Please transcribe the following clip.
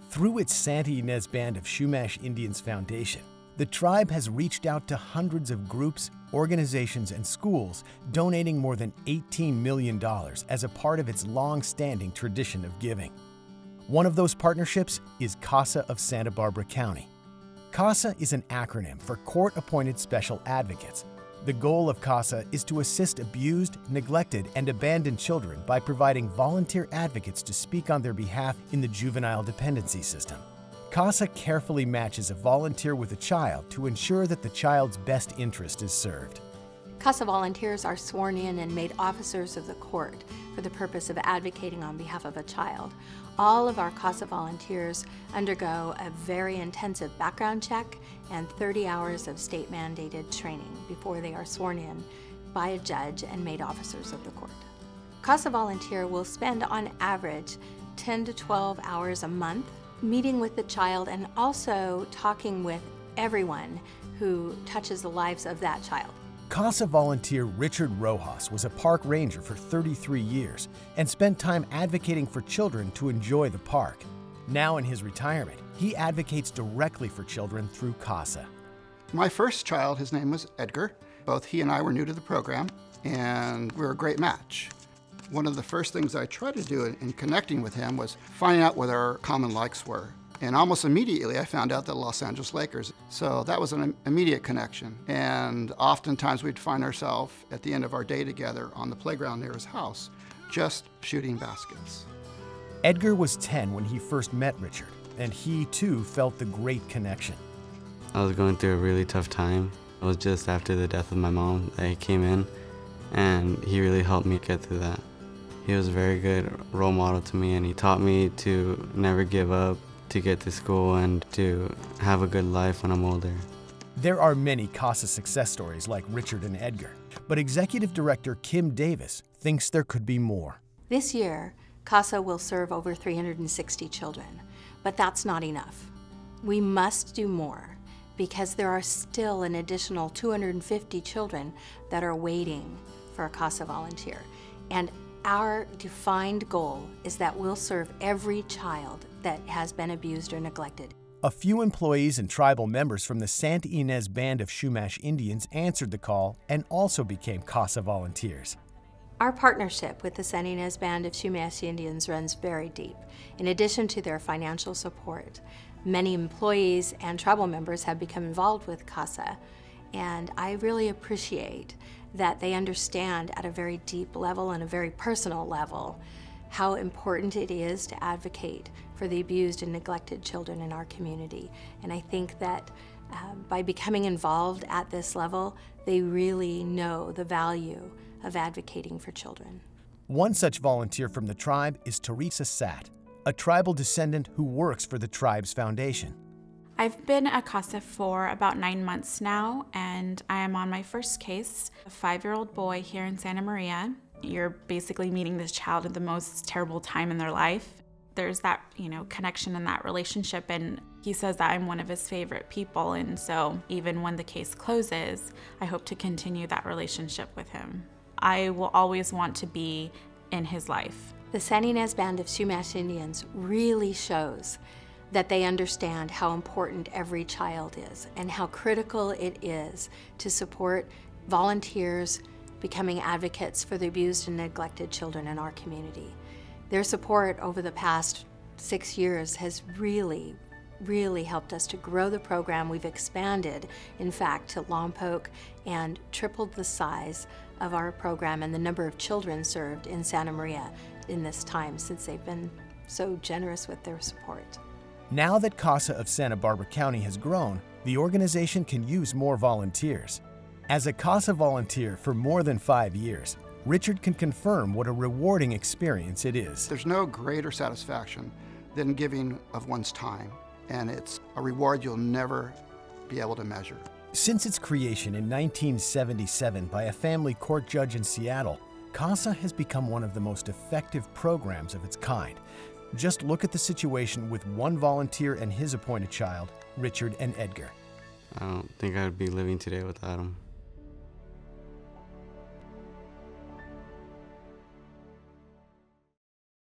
Through its Santa Ynez Band of Chumash Indians Foundation, the tribe has reached out to hundreds of groups, organizations, and schools, donating more than $18 million as a part of its long-standing tradition of giving. One of those partnerships is CASA of Santa Barbara County. CASA is an acronym for Court-Appointed Special Advocates. The goal of CASA is to assist abused, neglected, and abandoned children by providing volunteer advocates to speak on their behalf in the juvenile dependency system. CASA carefully matches a volunteer with a child to ensure that the child's best interest is served. CASA volunteers are sworn in and made officers of the court for the purpose of advocating on behalf of a child. All of our CASA volunteers undergo a very intensive background check and 30 hours of state-mandated training before they are sworn in by a judge and made officers of the court. CASA volunteer will spend on average 10 to 12 hours a month meeting with the child and also talking with everyone who touches the lives of that child. CASA volunteer Richard Rojas was a park ranger for 33 years and spent time advocating for children to enjoy the park. Now in his retirement, he advocates directly for children through CASA. My first child, his name was Edgar. Both he and I were new to the program, and we were a great match. One of the first things I tried to do in connecting with him was finding out what our common likes were. And almost immediately I found out the Los Angeles Lakers. So that was an immediate connection. And oftentimes we'd find ourselves at the end of our day together on the playground near his house, just shooting baskets. Edgar was 10 when he first met Richard, and he too felt the great connection. I was going through a really tough time. It was just after the death of my mom that he came in, and he really helped me get through that. He was a very good role model to me, and he taught me to never give up, to get to school, and to have a good life when I'm older. There are many CASA success stories like Richard and Edgar, but Executive Director Kim Davis thinks there could be more. This year, CASA will serve over 360 children, but that's not enough. We must do more because there are still an additional 250 children that are waiting for a CASA volunteer. And our defined goal is that we'll serve every child that has been abused or neglected. A few employees and tribal members from the Santa Ynez Band of Chumash Indians answered the call and also became CASA volunteers. Our partnership with the Santa Ynez Band of Chumash Indians runs very deep. In addition to their financial support, many employees and tribal members have become involved with CASA, and I really appreciate that they understand at a very deep level and a very personal level how important it is to advocate for the abused and neglected children in our community. And I think that by becoming involved at this level, they really know the value of advocating for children. One such volunteer from the tribe is Teresa Satt, a tribal descendant who works for the tribe's foundation. I've been at CASA for about 9 months now, and I am on my first case, a 5-year-old boy here in Santa Maria. You're basically meeting this child at the most terrible time in their life. There's that, connection and that relationship, and he says that I'm one of his favorite people, and so even when the case closes, I hope to continue that relationship with him. I will always want to be in his life. The Santa Ynez Band of Chumash Indians really shows that they understand how important every child is and how critical it is to support volunteers becoming advocates for the abused and neglected children in our community. Their support over the past 6 years has really helped us to grow the program. We've expanded, in fact, to Lompoc and tripled the size of our program and the number of children served in Santa Maria in this time since they've been so generous with their support. Now that CASA of Santa Barbara County has grown, the organization can use more volunteers. As a CASA volunteer for more than 5 years, Richard can confirm what a rewarding experience it is. There's no greater satisfaction than giving of one's time, and it's a reward you'll never be able to measure. Since its creation in 1977 by a family court judge in Seattle, CASA has become one of the most effective programs of its kind. Just look at the situation with one volunteer and his appointed child, Richard and Edgar. I don't think I would be living today without him.